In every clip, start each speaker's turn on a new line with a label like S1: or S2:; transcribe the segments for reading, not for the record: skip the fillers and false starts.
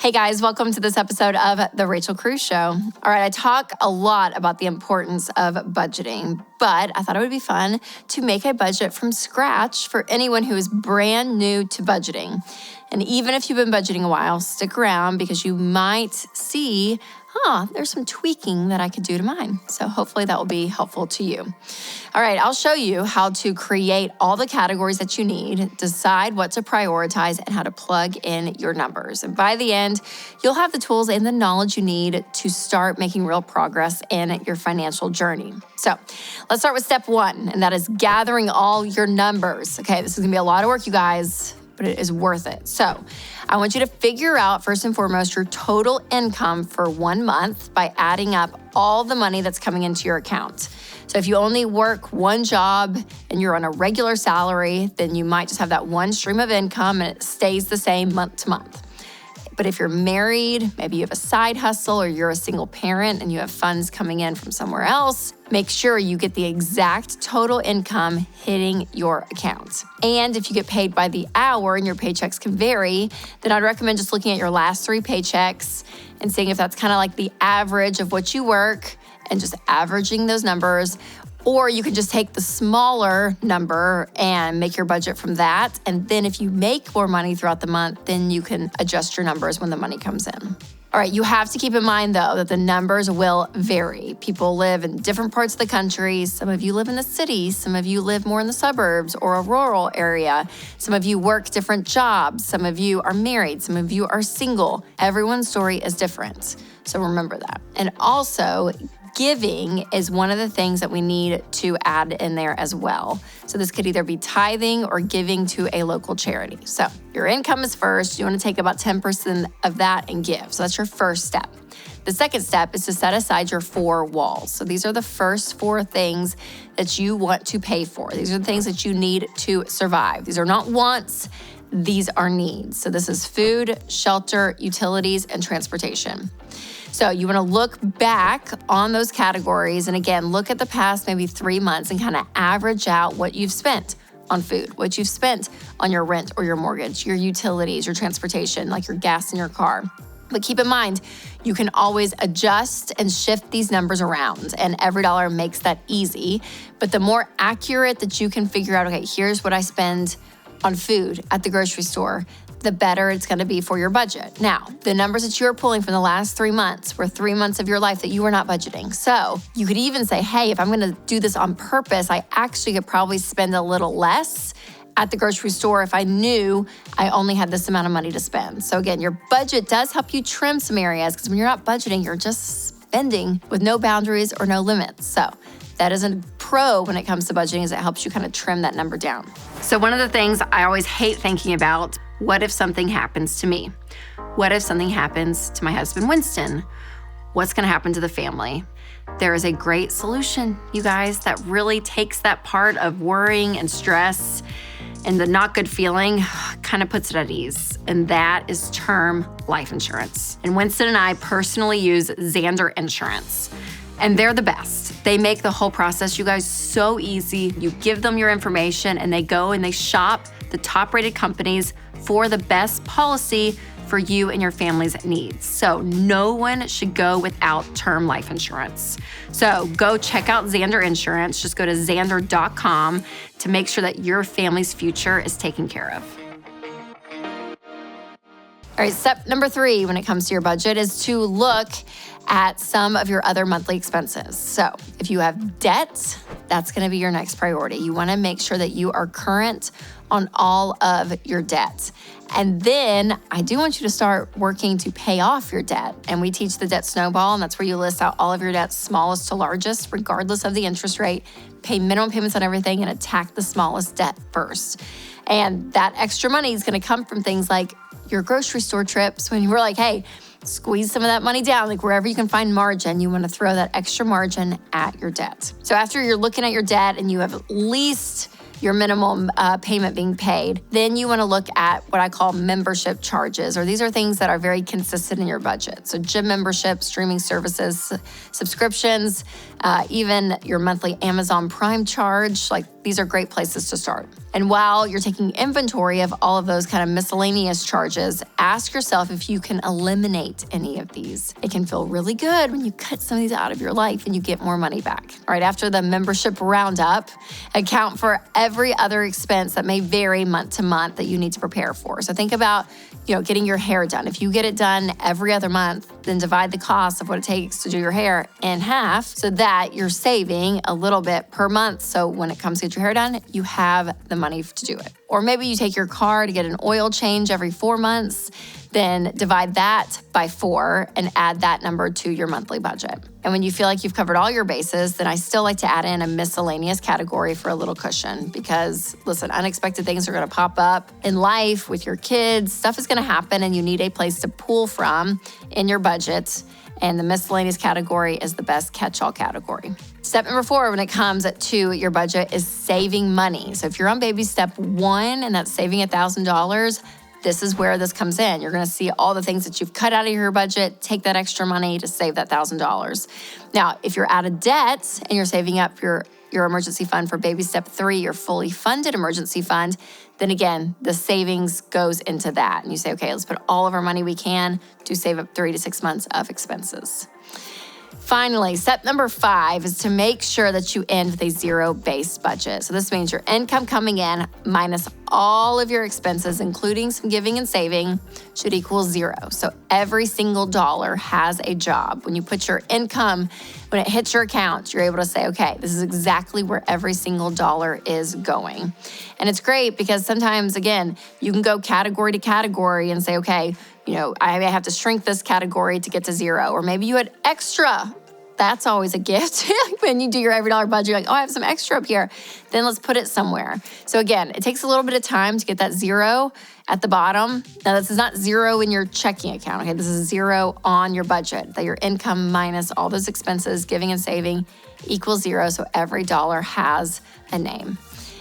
S1: Hey guys, welcome to this episode of The Rachel Cruze Show. All right, I talk a lot about the importance of budgeting, but I thought it would be fun to make a budget from scratch for anyone who is brand new to budgeting. And even if you've been budgeting a while, stick around because you might see, there's some tweaking that I could do to mine. So hopefully that will be helpful to you. All right, I'll show you how to create all the categories that you need, decide what to prioritize, and how to plug in your numbers. And by the end, you'll have the tools and the knowledge you need to start making real progress in your financial journey. So let's start with step one, and that is gathering all your numbers. Okay, this is gonna be a lot of work, you guys, but it is worth it. So I want you to figure out, first and foremost, your total income for 1 month by adding up all the money that's coming into your account. So if you only work one job and you're on a regular salary, then you might just have that one stream of income and it stays the same month to month. But if you're married, maybe you have a side hustle or you're a single parent and you have funds coming in from somewhere else, make sure you get the exact total income hitting your account. And if you get paid by the hour and your paychecks can vary, then I'd recommend just looking at your last 3 paychecks and seeing if that's kind of like the average of what you work and just averaging those numbers. Or you can just take the smaller number and make your budget from that. And then if you make more money throughout the month, then you can adjust your numbers when the money comes in. All right, you have to keep in mind though that the numbers will vary. People live in different parts of the country. Some of you live in the city, some of you live more in the suburbs or a rural area. Some of you work different jobs. Some of you are married, some of you are single. Everyone's story is different. So remember that. And also, giving is one of the things that we need to add in there as well. So this could either be tithing or giving to a local charity. So your income is first. You want to take about 10% of that and give. So that's your first step. The second step is to set aside your 4 walls. So these are the first 4 things that you want to pay for. These are the things that you need to survive. These are not wants. These are needs. So this is food, shelter, utilities, and transportation. So you want to look back on those categories and again, look at the past maybe 3 months and kind of average out what you've spent on food, what you've spent on your rent or your mortgage, your utilities, your transportation, like your gas in your car. But keep in mind, you can always adjust and shift these numbers around, and every dollar makes that easy. But the more accurate that you can figure out, okay, here's what I spend on food at the grocery store, the better it's gonna be for your budget. Now, the numbers that you're pulling from the last 3 months were 3 months of your life that you were not budgeting. So you could even say, hey, if I'm gonna do this on purpose, I actually could probably spend a little less at the grocery store if I knew I only had this amount of money to spend. So again, your budget does help you trim some areas because when you're not budgeting, you're just spending with no boundaries or no limits. So that is a pro when it comes to budgeting, is it helps you kind of trim that number down. So one of the things I always hate thinking about, what if something happens to me? What if something happens to my husband, Winston? What's gonna happen to the family? There is a great solution, you guys, that really takes that part of worrying and stress and the not good feeling, kind of puts it at ease. And that is term life insurance. And Winston and I personally use Xander Insurance. And they're the best. They make the whole process, you guys, so easy. You give them your information and they go and they shop the top-rated companies for the best policy for you and your family's needs. So no one should go without term life insurance. So go check out Xander Insurance. Just go to xander.com to make sure that your family's future is taken care of. All right, step number 3 when it comes to your budget is to look at some of your other monthly expenses. So if you have debt, that's gonna be your next priority. You wanna make sure that you are current on all of your debt. And then I do want you to start working to pay off your debt. And we teach the debt snowball, and that's where you list out all of your debts, smallest to largest, regardless of the interest rate, pay minimum payments on everything, and attack the smallest debt first. And that extra money is gonna come from things like your grocery store trips, when you're like, hey, squeeze some of that money down, like wherever you can find margin, you wanna throw that extra margin at your debt. So after you're looking at your debt and you have at least your minimum payment being paid, then you wanna look at what I call membership charges, or these are things that are very consistent in your budget. So gym membership, streaming services, subscriptions, even your monthly Amazon Prime charge, like these are great places to start. And while you're taking inventory of all of those kind of miscellaneous charges, ask yourself if you can eliminate any of these. It can feel really good when you cut some of these out of your life and you get more money back. All right, after the membership roundup, account for every other expense that may vary month to month that you need to prepare for. So think about, getting your hair done. If you get it done every other month, then divide the cost of what it takes to do your hair in half so that you're saving a little bit per month. So when it comes to get your hair done, you have the money to do it. Or maybe you take your car to get an oil change every 4 months, then divide that by 4 and add that number to your monthly budget. And when you feel like you've covered all your bases, then I still like to add in a miscellaneous category for a little cushion because, listen, unexpected things are gonna pop up in life with your kids. Stuff is gonna happen and you need a place to pull from in your budget. And the miscellaneous category is the best catch-all category. Step number 4 when it comes to your budget is saving money. So if you're on baby step 1 and that's saving $1,000, this is where this comes in. You're gonna see all the things that you've cut out of your budget, take that extra money to save that $1,000. Now, if you're out of debt and you're saving up your emergency fund for baby step 3, your fully funded emergency fund, then again, the savings goes into that. And you say, okay, let's put all of our money we can to save up 3 to 6 months of expenses. Finally, step number 5 is to make sure that you end with a zero-based budget. So this means your income coming in minus all of your expenses, including some giving and saving, should equal 0. So every single dollar has a job. When you put your income, when it hits your account, you're able to say, okay, this is exactly where every single dollar is going. And it's great because sometimes, again, you can go category to category and say, okay, I have to shrink this category to get to 0. Or maybe you had extra. That's always a gift. When you do your every dollar budget, you're like, oh, I have some extra up here. Then let's put it somewhere. So again, it takes a little bit of time to get that 0 at the bottom. Now, this is not 0 in your checking account, okay? This is 0 on your budget, that your income minus all those expenses, giving and saving, equals 0. So every dollar has a name.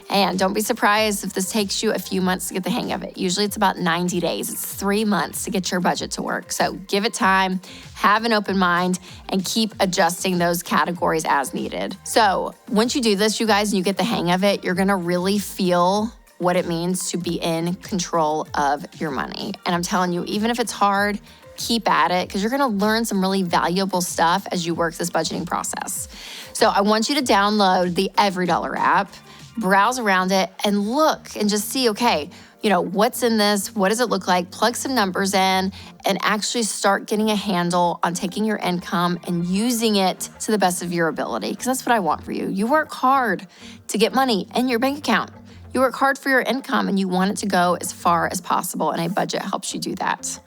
S1: And don't be surprised if this takes you a few months to get the hang of it. Usually it's about 90 days. It's 3 months to get your budget to work. So give it time, have an open mind, and keep adjusting those categories as needed. So once you do this, you guys, and you get the hang of it, you're gonna really feel what it means to be in control of your money. And I'm telling you, even if it's hard, keep at it because you're gonna learn some really valuable stuff as you work this budgeting process. So I want you to download the EveryDollar app, browse around it and look and just see, okay, what's in this? What does it look like? Plug some numbers in and actually start getting a handle on taking your income and using it to the best of your ability. Because that's what I want for you. You work hard to get money in your bank account. You work hard for your income and you want it to go as far as possible, and a budget helps you do that.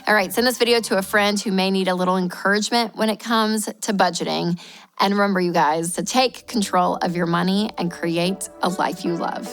S1: All right, send this video to a friend who may need a little encouragement when it comes to budgeting. And remember, you guys, to take control of your money and create a life you love.